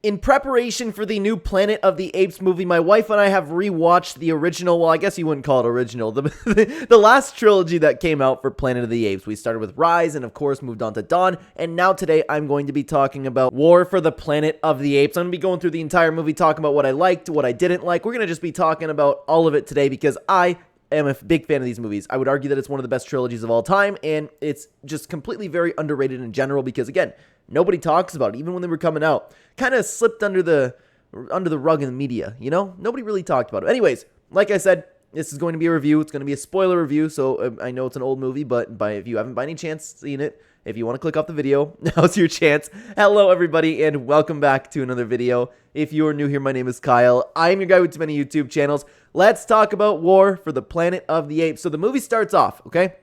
In preparation for the new Planet of the Apes movie, my wife and I have rewatched the original, well, I guess you wouldn't call it original, the last trilogy that came out for Planet of the Apes. We started with Rise and, of course, moved on to Dawn, and now today I'm going to be talking about War for the Planet of the Apes. I'm going to be going through the entire movie, talking about what I liked, what I didn't like. We're going to just be talking about all of it today because I am a big fan of these movies. I would argue that it's one of the best trilogies of all time, and it's just completely very underrated in general because, again, nobody talks about it, even when they were coming out. Kind of slipped under the rug in the media, you know? Nobody really talked about it. Anyways, like I said, this is going to be a review. It's going to be a spoiler review, so I know it's an old movie, but if you haven't by any chance seen it, if you want to click off the video, now's your chance. Hello, everybody, and welcome back to another video. If you are new here, my name is Kyle. I am your guy with too many YouTube channels. Let's talk about War for the Planet of the Apes. So the movie starts off, okay?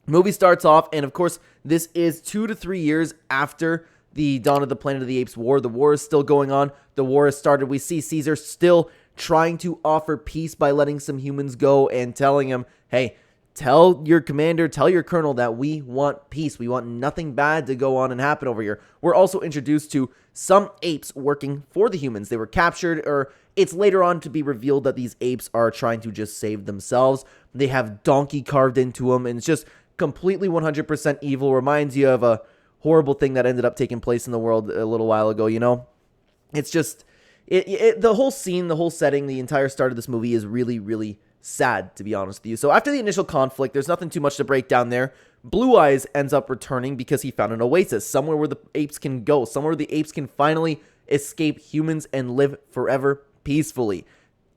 Movie starts off, and of course, this is 2 to 3 years after the Dawn of the Planet of the Apes war. The war is still going on. The war has started. We see Caesar still trying to offer peace by letting some humans go and telling him, hey, tell your commander, tell your colonel that we want peace. We want nothing bad to go on and happen over here. We're also introduced to some apes working for the humans. They were captured, or it's later on to be revealed that these apes are trying to just save themselves. They have donkey carved into them, and it's just completely 100% evil. Reminds you of a horrible thing that ended up taking place in the world a little while ago, you know? It's just, the whole scene, the whole setting, the entire start of this movie is really, really sad, to be honest with you. So after the initial conflict, there's nothing too much to break down there. Blue Eyes ends up returning because he found an oasis, somewhere where the apes can go, somewhere where the apes can finally escape humans and live forever peacefully.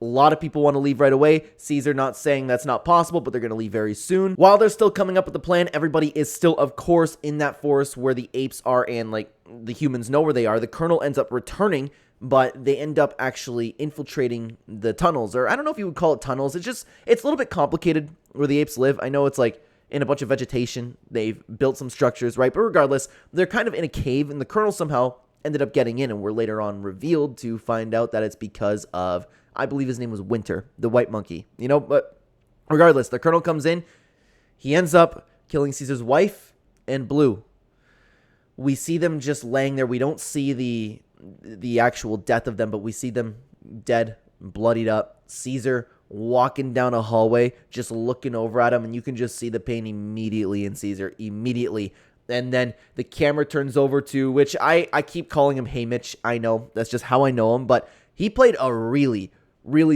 A lot of people want to leave right away. Caesar not saying that's not possible, but they're going to leave very soon. While they're still coming up with the plan, everybody is still, of course, in that forest where the apes are and, like, the humans know where they are. The colonel ends up returning, but they end up actually infiltrating the tunnels. Or I don't know if you would call it tunnels. It's a little bit complicated where the apes live. I know it's, like, in a bunch of vegetation. They've built some structures, right? But regardless, they're kind of in a cave, and the colonel somehow ended up getting in, and we're later on revealed to find out that it's because of, I believe his name was Winter, the white monkey, you know, but regardless, the colonel comes in. He ends up killing Caesar's wife and Blue. We see them just laying there. We don't see the actual death of them, but we see them dead, bloodied up. Caesar walking down a hallway, just looking over at him, and you can just see the pain immediately in Caesar, immediately. And then the camera turns over to, which I keep calling him Hey Mitch. I know, that's just how I know him, but he played a really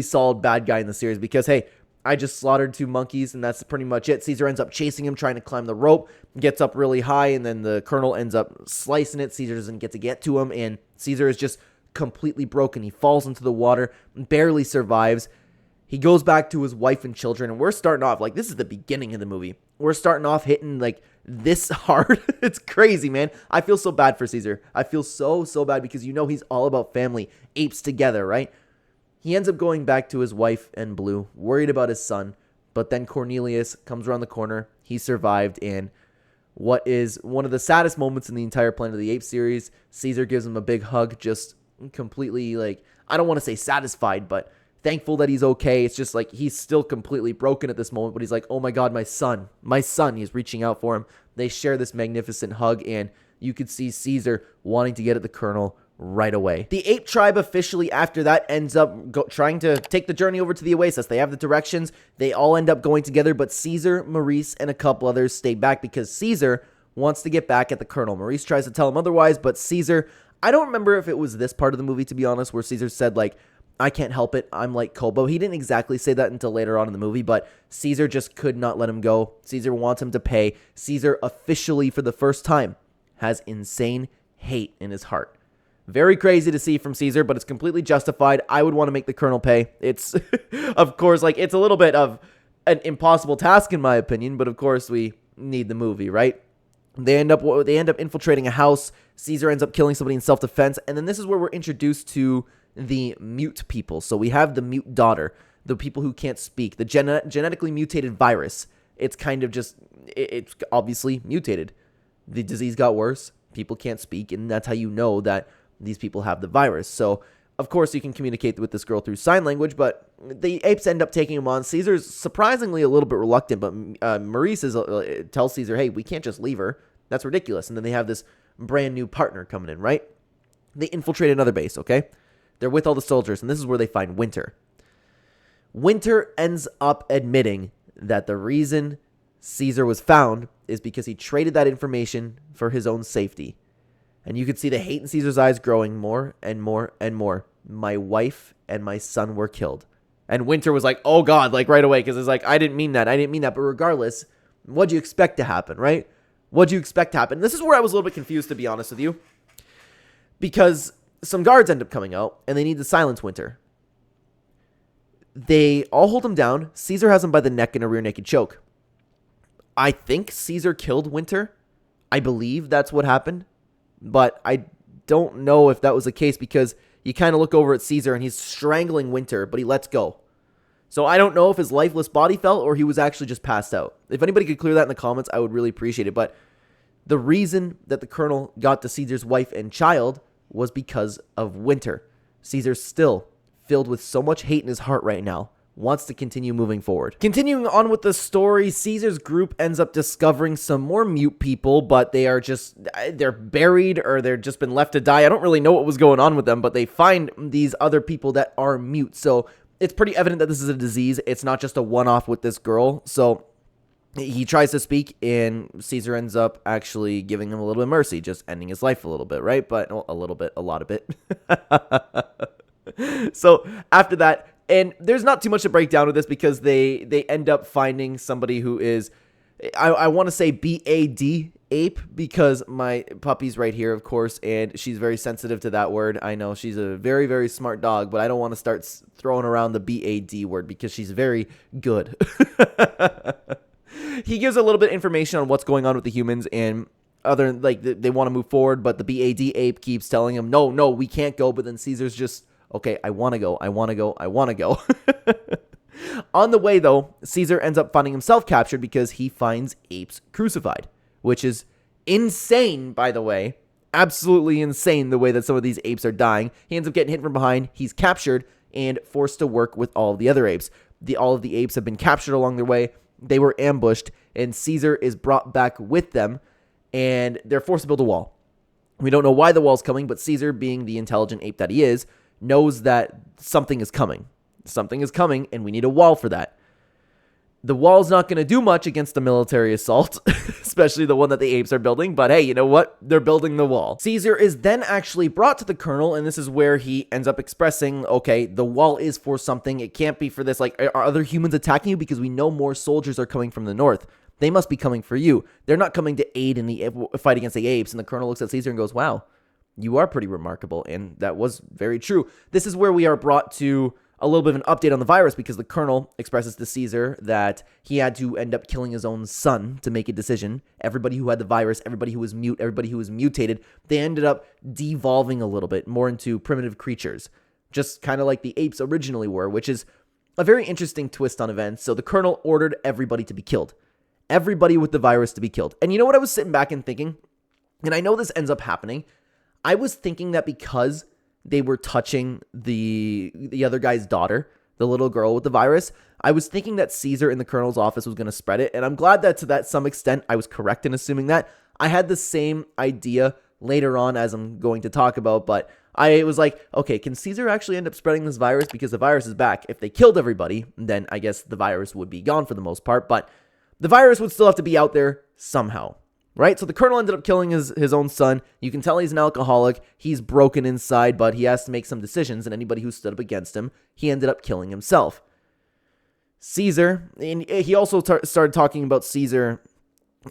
solid bad guy in the series because, hey, I just slaughtered 2 monkeys, and that's pretty much it. Caesar ends up chasing him, trying to climb the rope, gets up really high, and then the colonel ends up slicing it. Caesar doesn't get to him, and Caesar is just completely broken. He falls into the water, barely survives. He goes back to his wife and children, and we're starting off, like, this is the beginning of the movie. We're starting off hitting, like, this hard. It's crazy, man. I feel so bad for Caesar. I feel so bad because you know he's all about family, apes together, right? He ends up going back to his wife and Blue, worried about his son, but then Cornelius comes around the corner. He survived, and what is one of the saddest moments in the entire Planet of the Apes series, Caesar gives him a big hug, just completely, like, I don't want to say satisfied, but thankful that he's okay. It's just like he's still completely broken at this moment, but he's like, oh my God, my son. He's reaching out for him. They share this magnificent hug, and you could see Caesar wanting to get at the colonel right away. The ape tribe officially after that ends up trying to take the journey over to the oasis. They have the directions. They all end up going together, but Caesar, Maurice, and a couple others stay back because Caesar wants to get back at the colonel. Maurice tries to tell him otherwise, but Caesar, I don't remember if it was this part of the movie, to be honest, where Caesar said, like, I can't help it, I'm like Kobo. He didn't exactly say that until later on in the movie, but Caesar just could not let him go. Caesar wants him to pay. Caesar officially, for the first time, has insane hate in his heart. Very crazy to see from Caesar, but it's completely justified. I would want to make the colonel pay. It's, of course, like, it's a little bit of an impossible task in my opinion, but of course we need the movie, right? They end up infiltrating a house. Caesar ends up killing somebody in self-defense, and then this is where we're introduced to the mute people. So we have the mute daughter, the people who can't speak, the genetically mutated virus. It's kind of just, it's obviously mutated. The disease got worse. People can't speak, and that's how you know that these people have the virus. So, of course, you can communicate with this girl through sign language, but the apes end up taking him on. Caesar's surprisingly a little bit reluctant, but Maurice tells Caesar, hey, we can't just leave her. That's ridiculous. And then they have this brand new partner coming in, right? They infiltrate another base, okay? They're with all the soldiers, and this is where they find Winter. Winter ends up admitting that the reason Caesar was found is because he traded that information for his own safety. And you could see the hate in Caesar's eyes growing more and more and more. My wife and my son were killed. And Winter was like, oh God, like right away, because it's like, I didn't mean that. But regardless, what do you expect to happen, right? What do you expect to happen? This is where I was a little bit confused, to be honest with you. Because some guards end up coming out, and they need to silence Winter. They all hold him down. Caesar has him by the neck in a rear naked choke. I think Caesar killed Winter. I believe that's what happened. But I don't know if that was the case, because you kind of look over at Caesar and he's strangling Winter, but he lets go. So I don't know if his lifeless body fell or he was actually just passed out. If anybody could clear that in the comments, I would really appreciate it. But the reason that the colonel got to Caesar's wife and child was because of Winter. Caesar's still filled with so much hate in his heart right now, wants to continue moving forward. Continuing on with the story, Caesar's group ends up discovering some more mute people, but they're buried or they're just been left to die. I don't really know what was going on with them, but they find these other people that are mute. So it's pretty evident that this is a disease. It's not just a one-off with this girl. So he tries to speak, and Caesar ends up actually giving him a little bit of mercy, just ending his life a little bit, right? But a little bit, a lot of it. So after that, and there's not too much to break down with this, because they end up finding somebody who is, I want to say BAD ape, because my puppy's right here, of course, and she's very sensitive to that word. I know she's a very, very smart dog, but I don't want to start throwing around the BAD word because she's very good. He gives a little bit of information on what's going on with the humans, and other, like, they want to move forward, but the BAD ape keeps telling him, no, we can't go. But then Caesar's just, okay, I want to go. On the way, though, Caesar ends up finding himself captured because he finds apes crucified, which is insane, by the way. Absolutely insane the way that some of these apes are dying. He ends up getting hit from behind. He's captured and forced to work with all of the other apes. All of the apes have been captured along their way. They were ambushed, and Caesar is brought back with them, and they're forced to build a wall. We don't know why the wall's coming, but Caesar, being the intelligent ape that he is, knows that something is coming. Something is coming, and we need a wall for that. The wall's not going to do much against the military assault, especially the one that the apes are building, but hey, you know what? They're building the wall. Caesar is then actually brought to the colonel, and this is where he ends up expressing, okay, the wall is for something. It can't be for this. Like, are other humans attacking you? Because we know more soldiers are coming from the north. They must be coming for you. They're not coming to aid in the fight against the apes. And the colonel looks at Caesar and goes, wow, you are pretty remarkable. And that was very true. This is where we are brought to a little bit of an update on the virus, because the colonel expresses to Caesar that he had to end up killing his own son to make a decision. Everybody who had the virus, everybody who was mute, everybody who was mutated, they ended up devolving a little bit more into primitive creatures, just kind of like the apes originally were, which is a very interesting twist on events. So the colonel ordered everybody to be killed. Everybody with the virus to be killed. And you know what I was sitting back and thinking? And I know this ends up happening. I was thinking that because they were touching the other guy's daughter, the little girl with the virus, I was thinking that Caesar in the colonel's office was going to spread it. And I'm glad that to that some extent I was correct in assuming that. I had the same idea later on, as I'm going to talk about, but I was like, okay, can Caesar actually end up spreading this virus? Because the virus is back. If they killed everybody, then I guess the virus would be gone for the most part, but the virus would still have to be out there somehow. Right? So the colonel ended up killing his own son. You can tell he's an alcoholic. He's broken inside, but he has to make some decisions, and anybody who stood up against him, he ended up killing himself. Caesar, and he also started talking about Caesar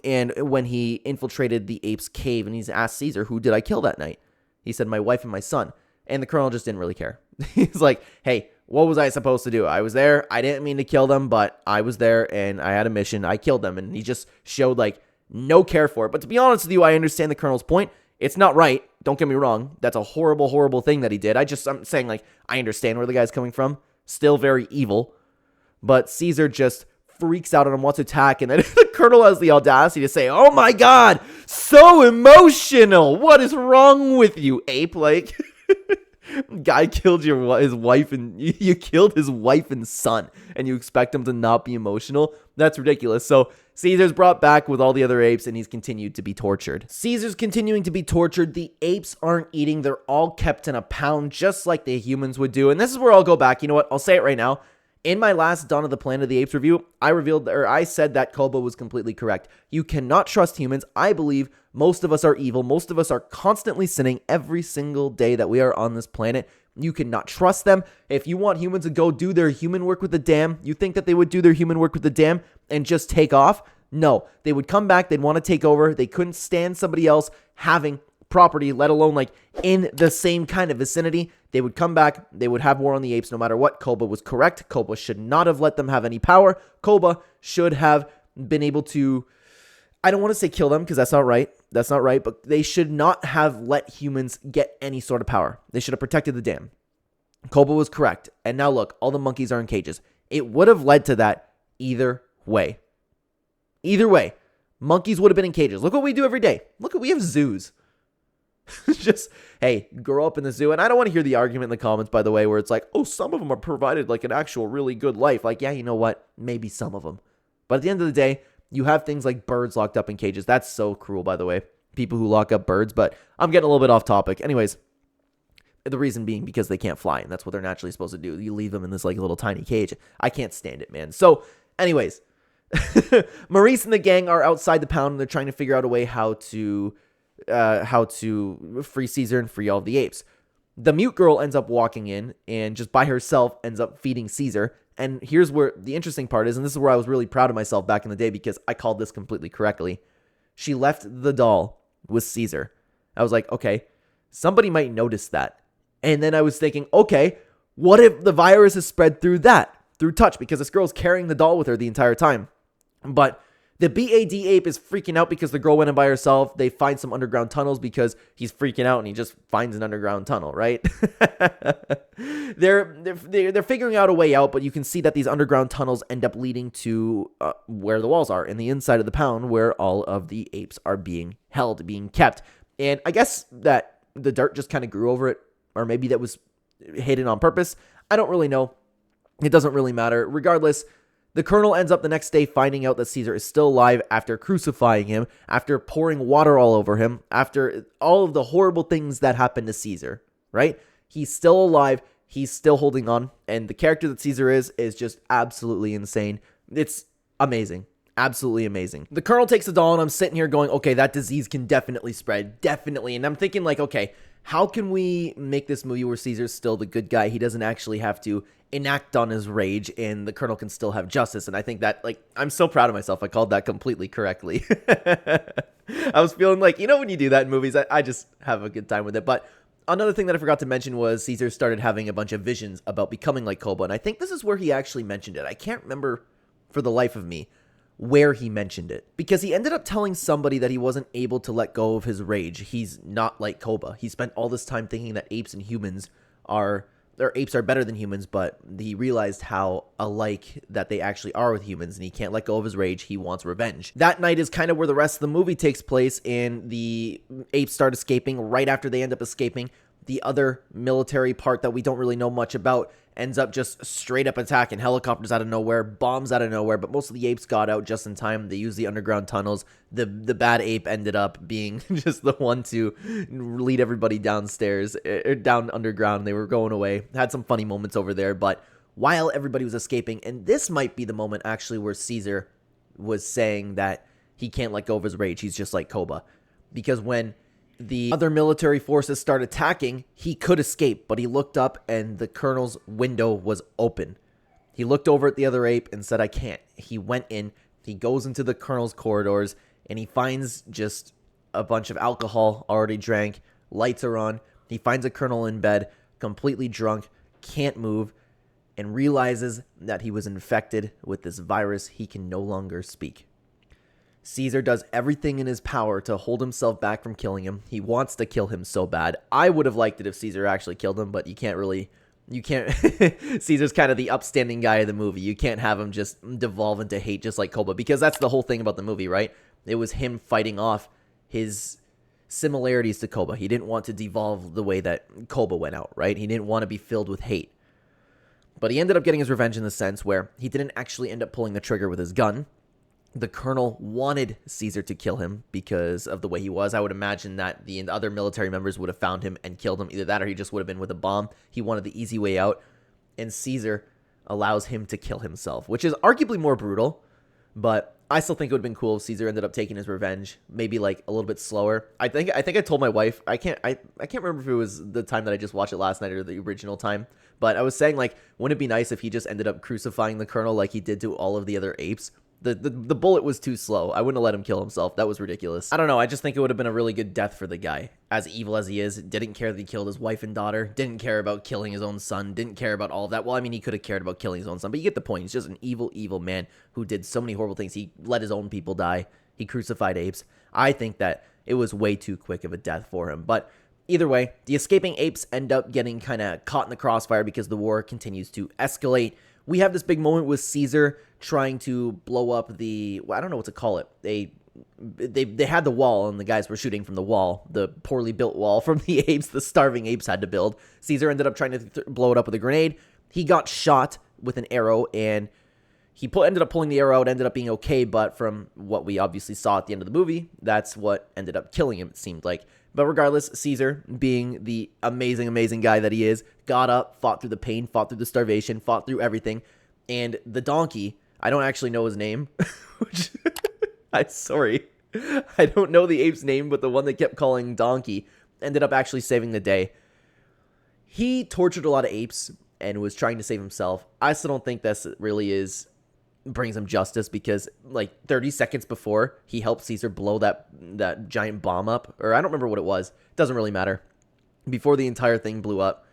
and when he infiltrated the apes' cave, and he's asked Caesar, who did I kill that night? He said, my wife and my son. And the colonel just didn't really care. He's like, hey, what was I supposed to do? I was there. I didn't mean to kill them, but I was there, and I had a mission. I killed them, and he just showed, like, no care for it. But to be honest with you, I understand the colonel's point. It's not right. Don't get me wrong. That's a horrible, horrible thing that he did. I'm saying, like, I understand where the guy's coming from. Still very evil. But Caesar just freaks out on him, wants to attack. And then the colonel has the audacity to say, oh my God, so emotional. What is wrong with you, ape? Like, Guy killed his wife, and you killed his wife and son, and you expect him to not be emotional? That's ridiculous. So Caesar's brought back with all the other apes, and he's continued to be tortured. Caesar's continuing to be tortured. The apes aren't eating. They're all kept in a pound, just like the humans would do. And this is where I'll go back. You know what? I'll say it right now. In my last Dawn of the Planet of the Apes review, I said that Koba was completely correct. You cannot trust humans. I believe most of us are evil. Most of us are constantly sinning every single day that we are on this planet. You cannot trust them. If you want humans to go do their human work with the dam, you think that they would do their human work with the dam and just take off? No, they would come back. They'd want to take over. They couldn't stand somebody else having property, let alone like in the same kind of vicinity. They would come back. They would have war on the apes no matter what. Koba was correct. Koba should not have let them have any power. Koba should have been able to, I don't want to say kill them because that's not right. That's not right. But they should not have let humans get any sort of power. They should have protected the dam. Koba was correct. And now look, all the monkeys are in cages. It would have led to that either way. Either way, monkeys would have been in cages. Look what we do every day. Look, we have zoos. Just, hey, grow up in the zoo. And I don't want to hear the argument in the comments, by the way, where it's like, oh, some of them are provided like an actual really good life. Like, yeah, you know what? Maybe some of them. But at the end of the day, you have things like birds locked up in cages. That's so cruel, by the way. People who lock up birds. But I'm getting a little bit off topic. Anyways, the reason being because they can't fly. And that's what they're naturally supposed to do. You leave them in this like little tiny cage. I can't stand it, man. So anyways, Maurice and the gang are outside the pound. And they're trying to figure out a way how to free Caesar and free all of the apes. The mute girl ends up walking in and just by herself ends up feeding Caesar. And here's where the interesting part is, and this is where I was really proud of myself back in the day because I called this completely correctly. She left the doll with Caesar. I was like, okay, somebody might notice that. And then I was thinking, okay, what if the virus is spread through touch? Because this girl's carrying the doll with her the entire time. But the BAD ape is freaking out because the girl went in by herself. They find some underground tunnels because he's freaking out and he just finds an underground tunnel, right? They're figuring out a way out, but you can see that these underground tunnels end up leading to where the walls are, in the inside of the pound where all of the apes are being held, being kept. And I guess that the dirt just kind of grew over it, or maybe that was hidden on purpose. I don't really know. It doesn't really matter. Regardless, the colonel ends up the next day finding out that Caesar is still alive after crucifying him, after pouring water all over him, after all of the horrible things that happened to Caesar, right? He's still alive. He's still holding on. And the character that Caesar is just absolutely insane. It's amazing. Absolutely amazing. The colonel takes the doll and I'm sitting here going, okay, that disease can definitely spread. Definitely. And I'm thinking like, okay, how can we make this movie where Caesar's still the good guy? He doesn't actually have to enact on his rage and the colonel can still have justice. And I think that, like, I'm so proud of myself. I called that completely correctly. I was feeling like, you know, when you do that in movies, I just have a good time with it. But another thing that I forgot to mention was Caesar started having a bunch of visions about becoming like Koba. And I think this is where he actually mentioned it. I can't remember for the life of me where he mentioned it, because he ended up telling somebody that he wasn't able to let go of his rage. He's not like Koba. He spent all this time thinking that apes and humans are, or apes are better than humans, but he realized how alike that they actually are with humans, and he can't let go of his rage. He wants revenge. That night is kind of where the rest of the movie takes place, and the apes start escaping. Right after they end up escaping, the other military part that we don't really know much about ends up just straight up attacking, helicopters out of nowhere, bombs out of nowhere, but most of the apes got out just in time. They used the underground tunnels. The bad ape ended up being just the one to lead everybody downstairs, down underground. They were going away. Had some funny moments over there, but while everybody was escaping, and this might be the moment actually where Caesar was saying that he can't let go of his rage. He's just like Koba, because when the other military forces start attacking, he could escape, but he looked up and the colonel's window was open. He looked over at the other ape and said, I can't. He went in, he goes into the colonel's corridors, and he finds just a bunch of alcohol already drank, lights are on. He finds a colonel in bed, completely drunk, can't move, and realizes that he was infected with this virus. He can no longer speak. Caesar does everything in his power to hold himself back from killing him. He wants to kill him so bad. I would have liked it if Caesar actually killed him, but you can't, Caesar's kind of the upstanding guy of the movie. You can't have him just devolve into hate just like Koba, because that's the whole thing about the movie, right? It was him fighting off his similarities to Koba. He didn't want to devolve the way that Koba went out, right? He didn't want to be filled with hate. But he ended up getting his revenge in the sense where he didn't actually end up pulling the trigger with his gun. The colonel wanted Caesar to kill him because of the way he was. I would imagine that the other military members would have found him and killed him. Either that or he just would have been with a bomb. He wanted the easy way out. And Caesar allows him to kill himself, which is arguably more brutal. But I still think it would have been cool if Caesar ended up taking his revenge, maybe like a little bit slower. I think I told my wife, I can't remember if it was the time that I just watched it last night or the original time, but I was saying, like, wouldn't it be nice if he just ended up crucifying the colonel like he did to all of the other apes? The bullet was too slow. I wouldn't have let him kill himself. That was ridiculous. I don't know. I just think it would have been a really good death for the guy. As evil as he is, didn't care that he killed his wife and daughter, didn't care about killing his own son, didn't care about all of that. Well, I mean, he could have cared about killing his own son, but you get the point. He's just an evil, evil man who did so many horrible things. He let his own people die. He crucified apes. I think that it was way too quick of a death for him. But either way, the escaping apes end up getting kind of caught in the crossfire because the war continues to escalate. We have this big moment with Caesar trying to blow up I don't know what to call it. They had the wall, and the guys were shooting from the wall, the poorly built wall from the apes, the starving apes had to build. Caesar ended up trying to blow it up with a grenade. He got shot with an arrow, and he ended up pulling the arrow out, ended up being okay, but from what we obviously saw at the end of the movie, that's what ended up killing him, it seemed like. But regardless, Caesar, being the amazing, amazing guy that he is, got up, fought through the pain, fought through the starvation, fought through everything. And the donkey, I don't actually know his name. I'm sorry. I don't know the ape's name, but the one they kept calling Donkey ended up actually saving the day. He tortured a lot of apes and was trying to save himself. I still don't think this really brings him justice, because like 30 seconds before, he helped Caesar blow that giant bomb up, or I don't remember what it was. It doesn't really matter. Before the entire thing blew up,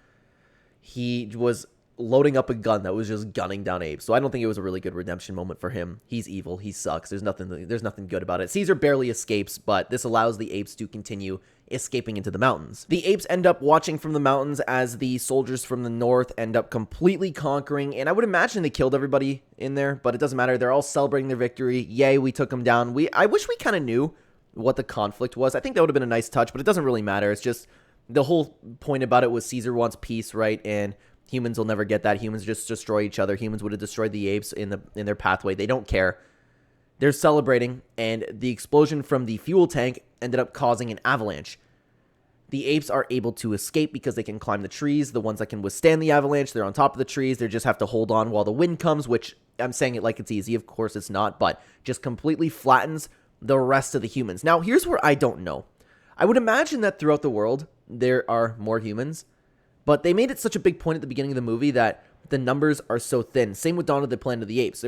he was loading up a gun that was just gunning down apes. So I don't think it was a really good redemption moment for him. He's evil. He sucks. There's nothing good about it. Caesar barely escapes, but this allows the apes to continue escaping into the mountains. The apes end up watching from the mountains as the soldiers from the north end up completely conquering, and I would imagine they killed everybody in there, but it doesn't matter. They're all celebrating their victory. Yay, we took them down. I wish we kind of knew what the conflict was. I think that would have been a nice touch, but it doesn't really matter. It's just the whole point about it was Caesar wants peace, right? And humans will never get that. Humans just destroy each other. Humans would have destroyed the apes in their pathway. They don't care. They're celebrating, and the explosion from the fuel tank ended up causing an avalanche. The apes are able to escape because they can climb the trees. The ones that can withstand the avalanche, they're on top of the trees. They just have to hold on while the wind comes, which I'm saying it like it's easy. Of course it's not, but just completely flattens the rest of the humans. Now, here's where I don't know. I would imagine that throughout the world, there are more humans, but they made it such a big point at the beginning of the movie that the numbers are so thin. Same with Dawn of the Planet of the Apes.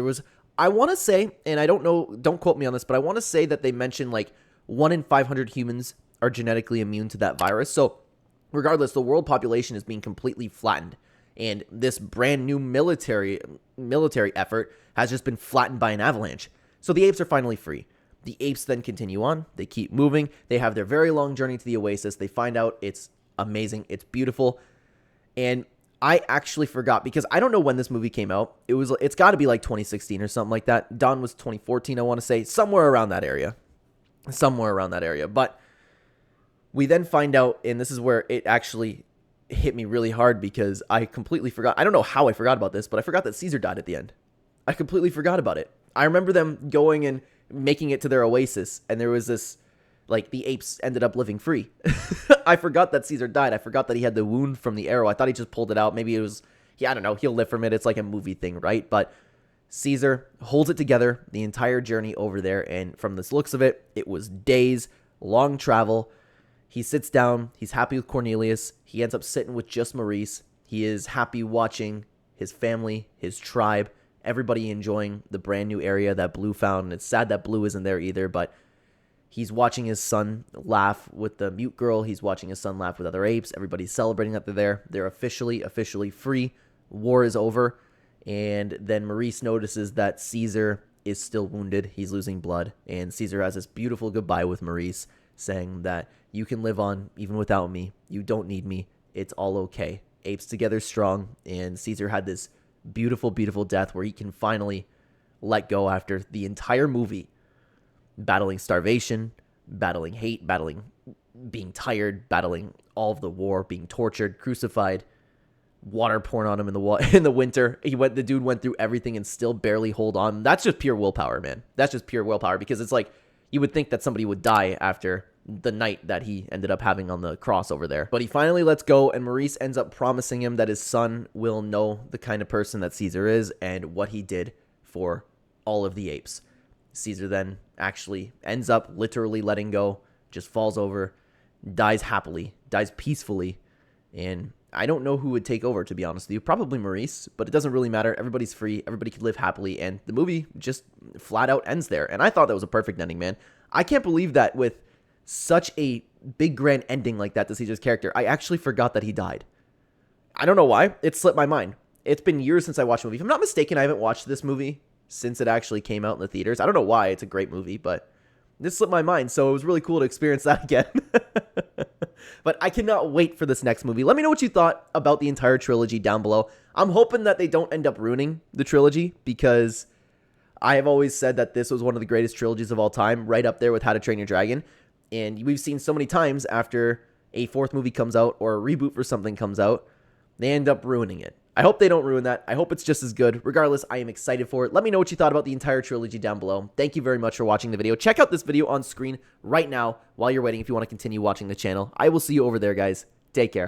I want to say, and I don't know, don't quote me on this, but I want to say that they mentioned like 1 in 500 humans are genetically immune to that virus. So regardless, the world population is being completely flattened. And this brand new military effort has just been flattened by an avalanche. So the apes are finally free. The apes then continue on. They keep moving. They have their very long journey to the oasis. They find out it's amazing. It's beautiful. And I actually forgot, because I don't know when this movie came out. It's got to be like 2016 or something like that. Dawn was 2014, I want to say. Somewhere around that area. But we then find out, and this is where it actually hit me really hard, because I completely forgot. I don't know how I forgot about this, but I forgot that Caesar died at the end. I completely forgot about it. I remember them going and making it to their oasis, and there was this, like, the apes ended up living free. I forgot that Caesar died. I forgot that he had the wound from the arrow. I thought he just pulled it out. Maybe it was, I don't know, he'll live from it. It's like a movie thing, right? But Caesar holds it together the entire journey over there, and from the looks of it, it was days, long travel. He sits down. He's happy with Cornelius. He ends up sitting with just Maurice. He is happy watching his family, his tribe, everybody enjoying the brand new area that Blue found. And it's sad that Blue isn't there either, but he's watching his son laugh with the mute girl. He's watching his son laugh with other apes. Everybody's celebrating that they're there. They're officially free. War is over. And then Maurice notices that Caesar is still wounded. He's losing blood. And Caesar has this beautiful goodbye with Maurice, saying that you can live on even without me. You don't need me. It's all okay. Apes together strong. And Caesar had this beautiful, beautiful death where he can finally let go after the entire movie battling starvation, battling hate, battling being tired, battling all of the war, being tortured, crucified, water pouring on him in the winter. The dude went through everything and still barely hold on. That's just pure willpower, man. That's just pure willpower, because it's like you would think that somebody would die after the night that he ended up having on the cross over there. But he finally lets go, and Maurice ends up promising him that his son will know the kind of person that Caesar is and what he did for all of the apes. Caesar then actually ends up literally letting go, just falls over, dies happily, dies peacefully, and I don't know who would take over, to be honest with you. Probably Maurice, but it doesn't really matter. Everybody's free. Everybody could live happily, and the movie just flat out ends there. And I thought that was a perfect ending, man. I can't believe that with such a big grand ending like that to Caesar's character, I actually forgot that he died. I don't know why. It slipped my mind. It's been years since I watched the movie. If I'm not mistaken, I haven't watched this movie since it actually came out in the theaters. I don't know why. It's a great movie, but this slipped my mind, so it was really cool to experience that again. But I cannot wait for this next movie. Let me know what you thought about the entire trilogy down below. I'm hoping that they don't end up ruining the trilogy, because I have always said that this was one of the greatest trilogies of all time, right up there with How to Train Your Dragon. And we've seen so many times after a fourth movie comes out or a reboot for something comes out, they end up ruining it. I hope they don't ruin that. I hope it's just as good. Regardless, I am excited for it. Let me know what you thought about the entire trilogy down below. Thank you very much for watching the video. Check out this video on screen right now while you're waiting if you want to continue watching the channel. I will see you over there, guys. Take care.